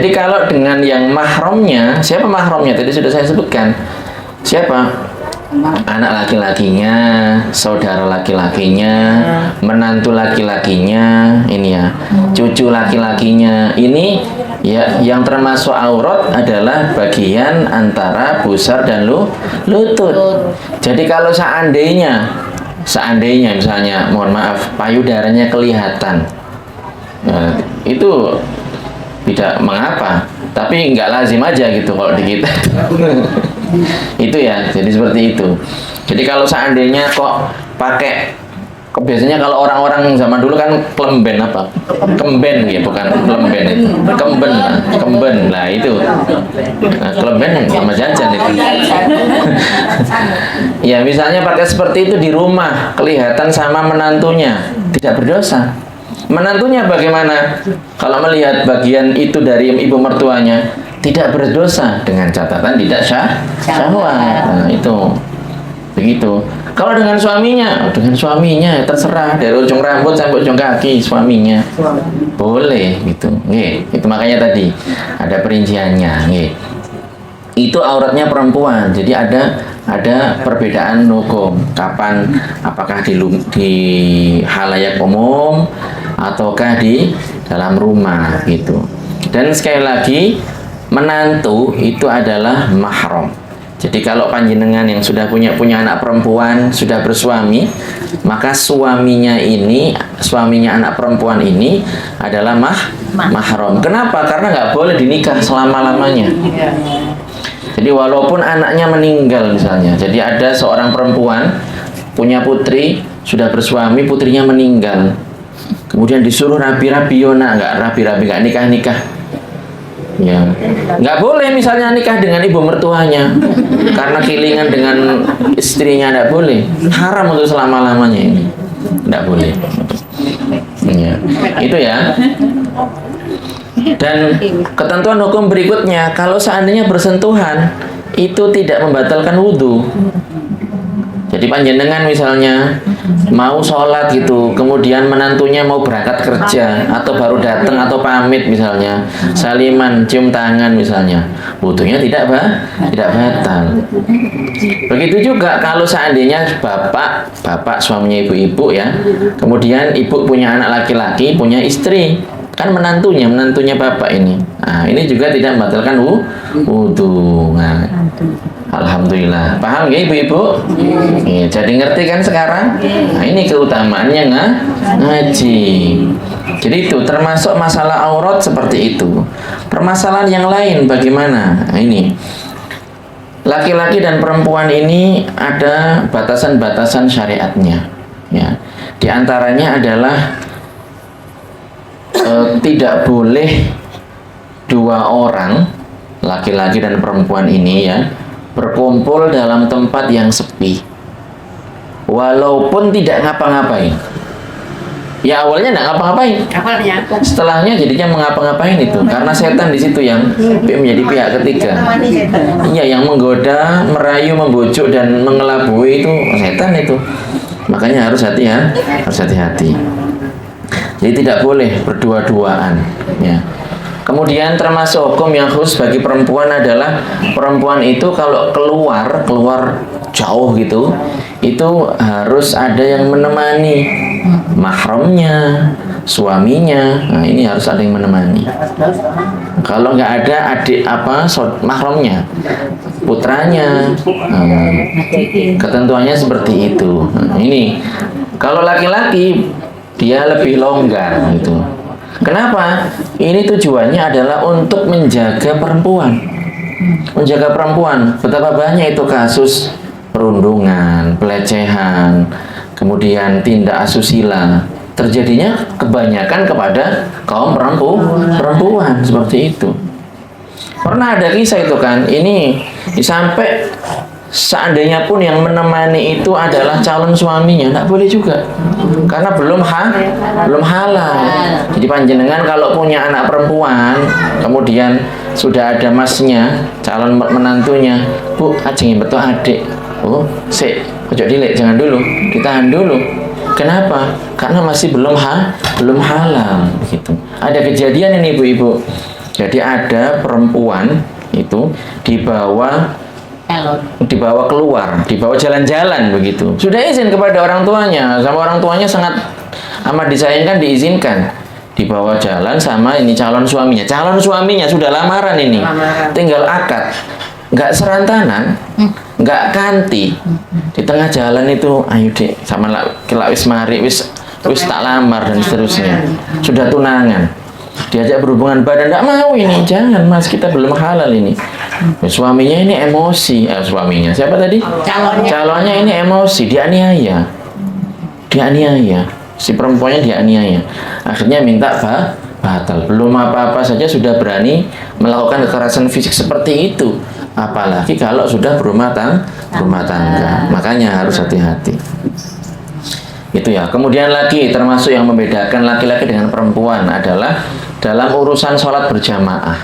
Jadi kalau dengan yang mahramnya, siapa mahramnya? Tadi sudah saya sebutkan. Siapa? Anak laki-lakinya, saudara laki-lakinya, menantu laki-lakinya, ini ya, cucu laki-lakinya. Ini ya yang termasuk aurat adalah bagian antara pusar dan lutut. Jadi kalau seandainya misalnya, mohon maaf, payudaranya kelihatan, nah, itu tidak mengapa, tapi nggak lazim aja gitu kalau di kita. Itu ya, jadi seperti itu. Jadi kalau seandainya kok pakai, biasanya kalau orang-orang zaman dulu kan klemben apa? Kemben ya, bukan klemben itu. Kemben lah itu. Nah, klemben sama jajan itu. Ya, misalnya pakai seperti itu di rumah, kelihatan sama menantunya, tidak berdosa. Menantunya bagaimana? Kalau melihat bagian itu dari ibu mertuanya, tidak berdosa dengan catatan tidak syahwat. Nah, itu begitu. Kalau dengan suaminya terserah dari ujung rambut sampai ujung kaki suaminya boleh gitu. Nggih, itu makanya tadi ada perinciannya. Nggih. Itu auratnya perempuan. Jadi ada perbedaan hukum. Kapan, apakah di halayak umum ataukah di dalam rumah gitu. Dan sekali lagi, menantu itu adalah mahram. Jadi kalau panjenengan yang sudah punya anak perempuan, sudah bersuami, maka suaminya anak perempuan ini adalah mahram. Kenapa? Karena nggak boleh dinikah selama-lamanya. Jadi walaupun anaknya meninggal misalnya, jadi ada seorang perempuan punya putri, sudah bersuami, putrinya meninggal, kemudian disuruh rabi-rabi, nggak nikah-nikah. Ya, nggak boleh misalnya nikah dengan ibu mertuanya karena kilingan dengan istrinya, nggak boleh, haram untuk selama-lamanya ini, nggak boleh. Ya, itu ya. Dan ketentuan hukum berikutnya, kalau seandainya bersentuhan itu tidak membatalkan wudhu. Jadi panjenengan misalnya mau sholat gitu, kemudian menantunya mau berangkat kerja atau baru datang atau pamit misalnya, saliman, cium tangan misalnya, wudhunya tidak batal. Begitu juga kalau seandainya bapak suaminya ibu-ibu ya, kemudian ibu punya anak laki-laki, punya istri, kan menantunya bapak ini. Nah, ini juga tidak membatalkan wudhu. Nah, alhamdulillah. Paham ya ibu-ibu? Ya, jadi ngerti kan sekarang? Nah, ini keutamaannya ngaji. Jadi itu termasuk masalah aurat seperti itu. Permasalahan yang lain bagaimana? Nah, ini. Laki-laki dan perempuan ini ada batasan-batasan syariatnya. Ya. Di antaranya adalah tidak boleh dua orang, laki-laki dan perempuan ini ya, berkumpul dalam tempat yang sepi walaupun tidak ngapa-ngapain. Ya awalnya nggak ngapa-ngapain, setelahnya jadinya mengapa-ngapain itu karena setan di situ yang menjadi pihak ketiga. Iya, yang menggoda, merayu, membujuk dan mengelabui itu setan itu. Makanya harus hati-hati. Jadi tidak boleh berdua-duaan ya. Kemudian termasuk hukum yang khusus bagi perempuan adalah perempuan itu kalau keluar jauh gitu, itu harus ada yang menemani, mahramnya, suaminya. Nah, ini harus ada yang menemani. Kalau nggak ada mahramnya, putranya, ketentuannya seperti itu. Nah, ini kalau laki-laki dia lebih longgar gitu. Kenapa? Ini tujuannya adalah untuk menjaga perempuan. Menjaga perempuan. Betapa banyak itu kasus perundungan, pelecehan, kemudian tindak asusila. Terjadinya kebanyakan kepada kaum perempuan seperti itu. Pernah ada kisah itu kan, ini sampai seandainya pun yang menemani itu adalah calon suaminya, tidak boleh juga, karena belum halal. Jadi panjenengan kalau punya anak perempuan, kemudian sudah ada masnya, calon menantunya, bu, ajeng betul adik, oh, ojo dilek, jangan dulu, ditahan dulu. Kenapa? Karena masih belum halal, gitu. Ada kejadian ini ibu-ibu. Jadi ada perempuan itu dibawa keluar, dibawa jalan-jalan begitu. Sudah izin kepada orang tuanya, sama orang tuanya sangat amat disayangkan, diizinkan. Dibawa jalan sama ini calon suaminya. Calon suaminya sudah lamaran ini. Tinggal akad. Nggak serantanan, nggak kanti. Di tengah jalan itu, ayo dek, sama wis mari, wis tak lamar dan seterusnya. Sudah tunangan. Diajak berhubungan badan, nggak mau ini, jangan mas, kita belum halal ini. Suaminya ini emosi, suaminya siapa tadi? Calonnya ini emosi, dianiaya, si perempuannya dianiaya. Akhirnya minta batal. Belum apa-apa saja sudah berani melakukan kekerasan fisik seperti itu, apalagi kalau sudah berumah tangga. Makanya harus hati-hati. Itu ya. Kemudian lagi termasuk yang membedakan laki-laki dengan perempuan adalah dalam urusan sholat berjamaah.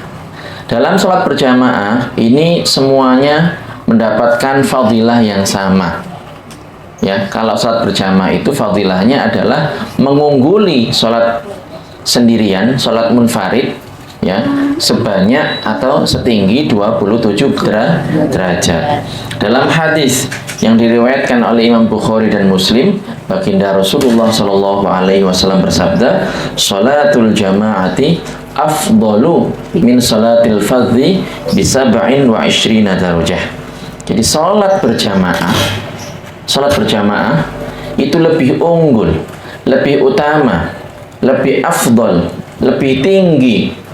Dalam sholat berjamaah ini semuanya mendapatkan fadilah yang sama. Ya, kalau sholat berjamaah itu fadilahnya adalah mengungguli sholat sendirian, sholat munfarid, ya, sebanyak atau setinggi 27 derajat. Dalam hadis yang diriwayatkan oleh Imam Bukhari dan Muslim, baginda Rasulullah Shallallahu Alaihi Wasallam bersabda, "Sholatul jama'ati afdalu min sholatil fardhi bisab'in wa ishrina darajah." Jadi sholat berjamaah itu lebih unggul, lebih utama, lebih afdal, lebih tinggi.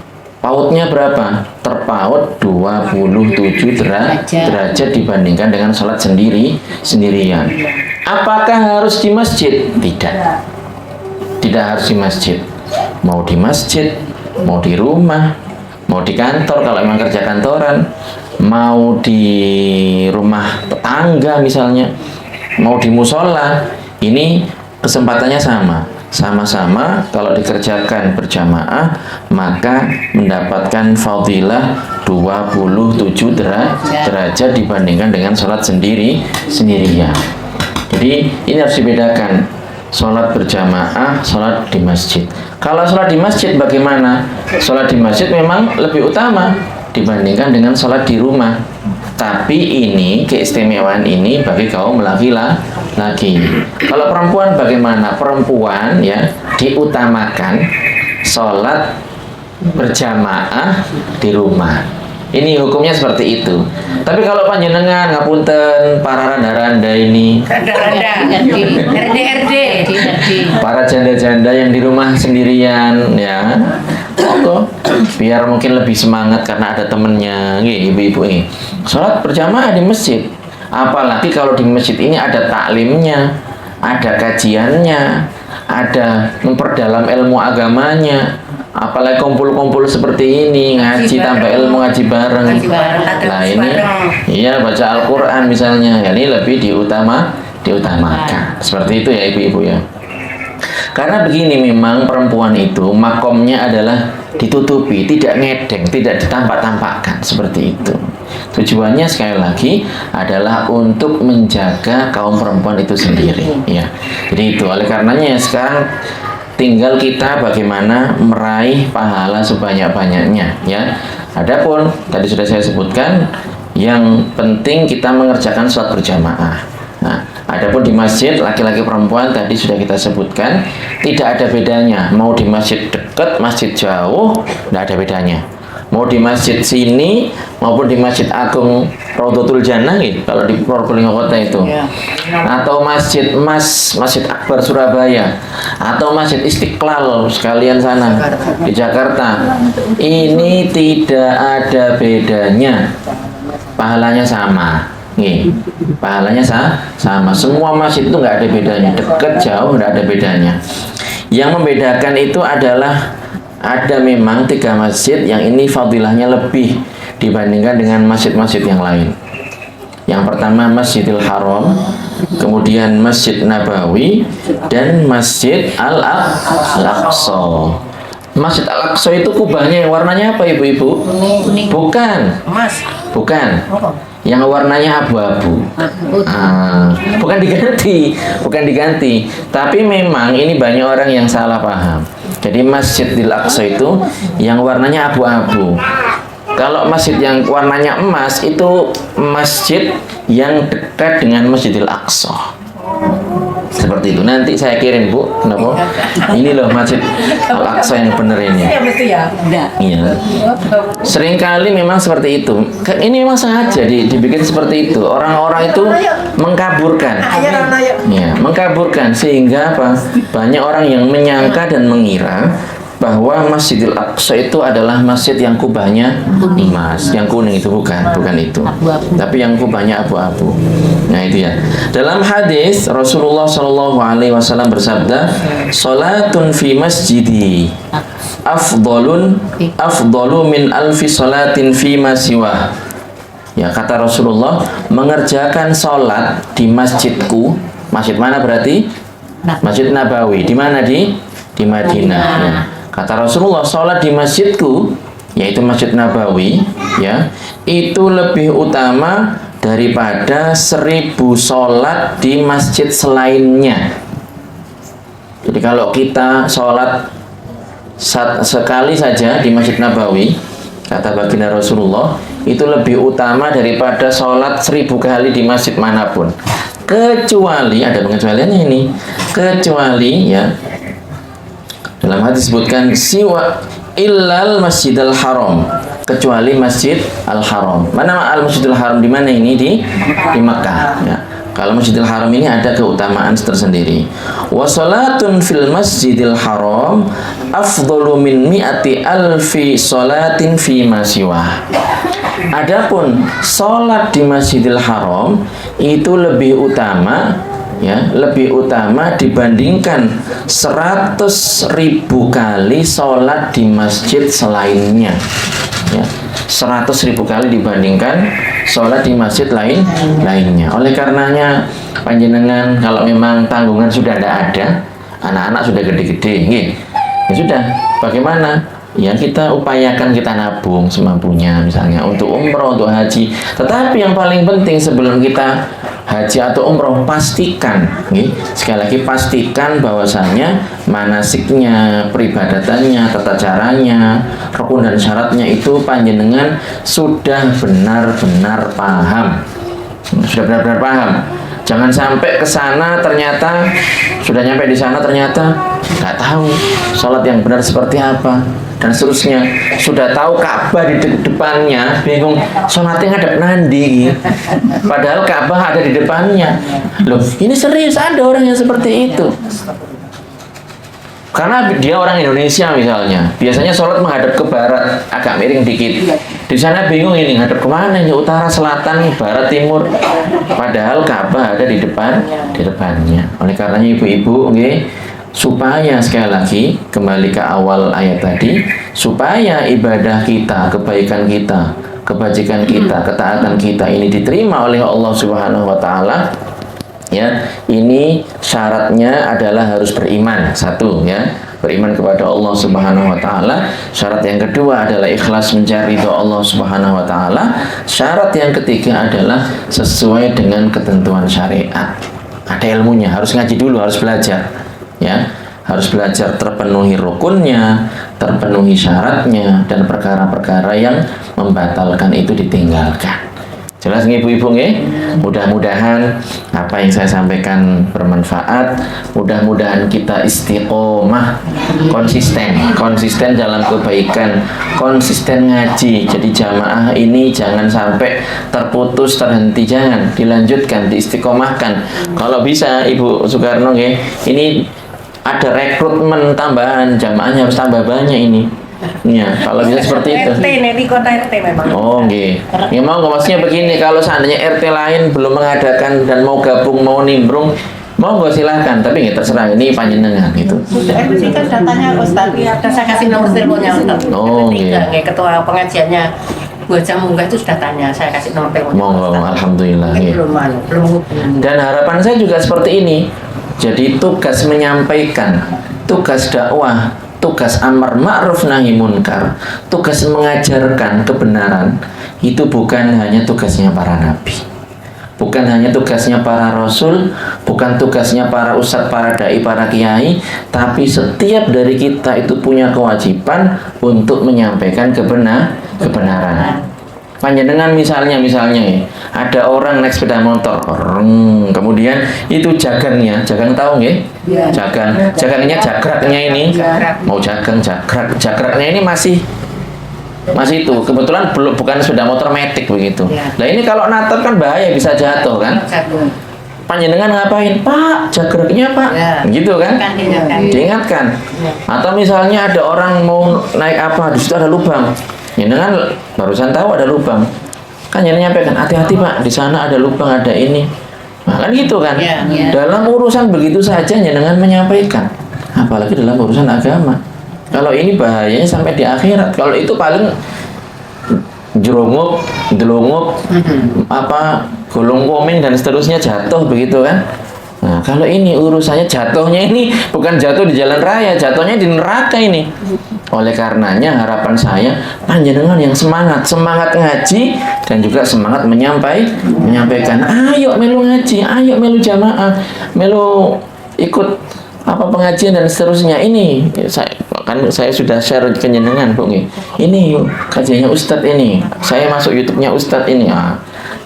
Pautnya berapa? Terpaut 27 derajat dibandingkan dengan sholat sendirian. Apakah harus di masjid? Tidak harus di masjid. Mau di masjid, mau di rumah, mau di kantor kalau memang kerja kantoran, mau di rumah tetangga misalnya, mau di musola, ini kesempatannya sama-sama kalau dikerjakan berjamaah maka mendapatkan fadilah 27 derajat dibandingkan dengan sholat sendirian. Jadi ini harus dibedakan, sholat berjamaah, sholat di masjid. Kalau sholat di masjid bagaimana? Sholat di masjid memang lebih utama dibandingkan dengan sholat di rumah. Tapi ini keistimewaan ini bagi kaum laki-laki. Kalau perempuan bagaimana? Perempuan ya diutamakan sholat berjamaah di rumah. Ini hukumnya seperti itu. Tapi kalau panjenengan ngapunten para randa-randa ini, para janda-janda yang di rumah sendirian ya, monggo biar mungkin lebih semangat karena ada temennya, ibu-ibu ini. Sholat berjamaah di masjid. Apalagi kalau di masjid ini ada taklimnya, ada kajiannya, ada memperdalam ilmu agamanya. Apalagi kumpul-kumpul seperti ini, ngaji tambah ilmu, ngaji bareng. Nah ini, iya baca Al-Quran misalnya, ya, ini lebih diutamakan. Seperti itu ya ibu-ibu ya. Karena begini, memang perempuan itu makomnya adalah ditutupi, tidak ngedeng, tidak ditampak-tampakkan, seperti itu. Tujuannya sekali lagi adalah untuk menjaga kaum perempuan itu sendiri, ya. Jadi itu, oleh karenanya sekarang tinggal kita bagaimana meraih pahala sebanyak-banyaknya, ya. Adapun tadi sudah saya sebutkan, yang penting kita mengerjakan sholat berjamaah. Nah, adapun di masjid laki-laki perempuan tadi sudah kita sebutkan tidak ada bedanya. Mau di masjid dekat, masjid jauh, tidak ada bedanya. Mau di masjid sini maupun di Masjid Agung Raudhatul Jannah gitu, kalau di Probolinggo Kota itu, atau Masjid Akbar Surabaya, atau Masjid Istiqlal sekalian sana di Jakarta, ini tidak ada bedanya, pahalanya sama. Nih, pahalanya sama. Semua masjid itu nggak ada bedanya, dekat jauh nggak ada bedanya. Yang membedakan itu adalah ada memang 3 masjid yang ini fadilahnya lebih dibandingkan dengan masjid-masjid yang lain. Yang pertama Masjidil Haram, kemudian Masjid Nabawi, dan Masjid Al-Aqsa. Masjid Al-Aqsa itu kubahnya yang warnanya apa ibu-ibu? Kuning. Bukan. Emas. Bukan. Yang warnanya abu-abu. Bukan diganti. Tapi memang ini banyak orang yang salah paham. Jadi Masjidil Aqsa itu yang warnanya abu-abu. Kalau masjid yang warnanya emas itu masjid yang dekat dengan Masjidil Aqsa. Seperti itu. Nanti saya kirim, Bu. Kenapa? Ini loh Masjid Al-Aqsa yang benar ini. Iya. Seringkali memang seperti itu. Ini memang sengaja dibikin seperti itu. Orang-orang itu mengkaburkan. Ya, mengkaburkan sehingga apa? Banyak orang yang menyangka dan mengira bahwa Masjidil Aqsa itu adalah masjid yang kubahnya emas, yang kuning itu bukan itu, tapi yang kubahnya abu-abu. Nah itu ya. Dalam hadis Rasulullah Shallallahu Alaihi Wasallam bersabda, "Salatun fi masjidi afdalu min alfi salatin fi ma siwa." Ya, kata Rasulullah, mengerjakan sholat di masjidku. Masjid mana berarti? Masjid Nabawi. Di mana? Di Madinah. Ya. Kata Rasulullah, sholat di masjidku, yaitu Masjid Nabawi, ya, itu lebih utama daripada 1000 sholat di masjid selainnya. Jadi kalau kita sholat sekali saja di Masjid Nabawi, kata baginda Rasulullah, itu lebih utama daripada sholat 1000 kali di masjid manapun. Kecuali, ada pengecualiannya ini, kecuali ya, dalam hadis disebutkan siwa illal Masjidil Haram, kecuali Masjid Al-Haram. Mana Al-Masjidil Haram di mana ini? Di Makkah, ya. Kalau Masjidil Haram ini ada keutamaan tersendiri. Wa salatun fil Masjidil Haram afdalu min mi'ati alfi salatin fi ma siwa. Adapun salat di Masjidil Haram itu lebih utama, ya, lebih utama dibandingkan 100.000 kali sholat di masjid selainnya, ya, 100.000 kali dibandingkan sholat di masjid lainnya. Oleh karenanya panjenengan kalau memang tanggungan sudah tidak ada, anak-anak sudah gede-gede, ya sudah, bagaimana? Ya kita upayakan kita nabung semampunya, misalnya untuk umroh, untuk haji. Tetapi yang paling penting sebelum kita haji atau umroh, pastikan, sekali lagi pastikan bahwasanya manasiknya, peribadatannya, tata caranya, rukun dan syaratnya itu panjenengan sudah benar-benar paham, sudah benar-benar paham. Jangan sampai ke sana ternyata sudah nyampe di sana ternyata nggak tahu sholat yang benar seperti apa dan seterusnya. Sudah tahu Ka'bah di depannya, bingung sholatnya ngadep nandi, padahal Ka'bah ada di depannya. Loh, ini serius ada orang yang seperti itu. Karena dia orang Indonesia misalnya, biasanya sholat menghadap ke barat, agak miring dikit. Di sana bingung ini ngadep kemana, ini utara, selatan, barat, timur. Padahal Ka'bah ada di depannya. Oleh karenanya ibu-ibu, supaya sekali lagi kembali ke awal ayat tadi, supaya ibadah kita, kebaikan kita, kebajikan kita, ketaatan kita ini diterima oleh Allah Subhanahu wa taala, ya, ini syaratnya adalah harus beriman. Satu, ya, beriman kepada Allah Subhanahu wa taala. Syarat yang kedua adalah ikhlas mencari ridha Allah Subhanahu wa taala. Syarat yang ketiga adalah sesuai dengan ketentuan syariat. Ada ilmunya, harus ngaji dulu, harus belajar, ya. Harus belajar terpenuhi rukunnya, terpenuhi syaratnya, dan perkara-perkara yang membatalkan itu ditinggalkan. Jelas nggih ibu-ibu nggih? Mudah-mudahan apa yang saya sampaikan bermanfaat. Mudah-mudahan kita istiqomah, konsisten dalam kebaikan, konsisten ngaji. Jadi jamaah ini jangan sampai terputus, terhenti, jangan, dilanjutkan, diistiqomahkan. Kalau bisa Ibu Soekarno nggih, ini ada rekrutmen tambahan, jamaahnya harus tambah banyak ini. Ya, kalau bisa seperti itu. RT di kota RT memang. Oh, nggih. Ya mau maksudnya begini, kalau seandainya RT lain belum mengadakan dan mau gabung, mau nimbrung, mau nggak silahkan, tapi nggak terserah, ini panjenengan gitu. Ini kan datanya Ustaz, saya kasih nomor teleponnya Ustaz. Oh, nggih. Ketua pengajiannya buat jam munggah itu sudah tanya, saya kasih nomor teleponnya. Monggo, alhamdulillah. Belum. Dan harapan saya juga seperti ini. Jadi tugas menyampaikan, tugas dakwah, tugas amar ma'ruf nahi munkar, tugas mengajarkan kebenaran itu bukan hanya tugasnya para nabi, bukan hanya tugasnya para rasul, bukan tugasnya para ustadz, para dai, para kiai, tapi setiap dari kita itu punya kewajiban untuk menyampaikan kebenaran. Panjenengan misalnya ya, ada orang naik sepeda motor, kemudian itu jagangnya, jagang tahu nggak? Ya. Jagangnya jagraknya ini, mau jagraknya ini masih itu, kebetulan bukan sepeda motor metik begitu. Ya. Nah ini kalau natar kan bahaya, bisa jatuh kan? Panjenengan ngapain? Pak, jagraknya Pak, Ya. gitu kan? Diingatkan. Ya. Atau misalnya ada orang mau naik apa, di situ ada lubang. Jenengan barusan tahu ada lubang, kan jenengan nyampaikan, hati-hati Pak, di sana ada lubang, ada ini. Nah, kan gitu kan? Ya, ya. Dalam urusan begitu saja jenengan menyampaikan, apalagi dalam urusan agama. Kalau ini bahayanya sampai di akhirat. Kalau itu paling jerungup, delungup, golong komeng dan seterusnya jatuh begitu kan? Nah, kalau ini urusannya jatuhnya ini bukan jatuh di jalan raya, jatuhnya di neraka ini. Oleh karenanya harapan saya panjenengan yang semangat ngaji dan juga semangat menyampaikan. Ayo melu ngaji, ayo melu jamaah, melu ikut apa pengajian dan seterusnya. Ini saya sudah share ke jenengan, Bu. Ini kajiannya Ustadz ini. Saya masuk YouTube-nya Ustadz ini.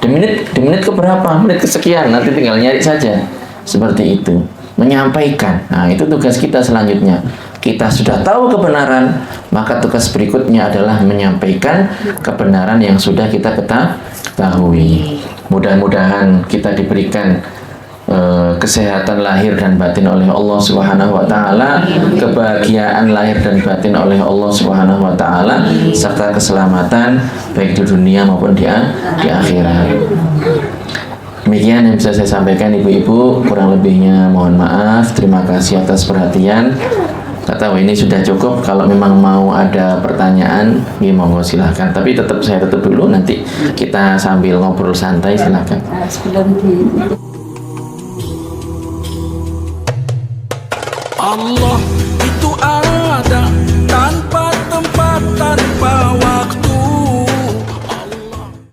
Di menit ke berapa? Menit kesekian, nanti tinggal nyari saja. Seperti itu, menyampaikan. Nah, itu tugas kita selanjutnya. Kita sudah tahu kebenaran, maka tugas berikutnya adalah menyampaikan kebenaran yang sudah kita ketahui. Mudah-mudahan kita diberikan kesehatan lahir dan batin oleh Allah Subhanahu wa taala, kebahagiaan lahir dan batin oleh Allah Subhanahu wa taala, serta keselamatan baik di dunia maupun di akhirat. Demikian yang bisa saya sampaikan ibu-ibu, kurang lebihnya mohon maaf. Terima kasih atas perhatian. Tak tahu ini sudah cukup. Kalau memang mau ada pertanyaan, ya monggo silahkan. Tapi saya tutup dulu, nanti kita sambil ngobrol santai, silahkan. Allah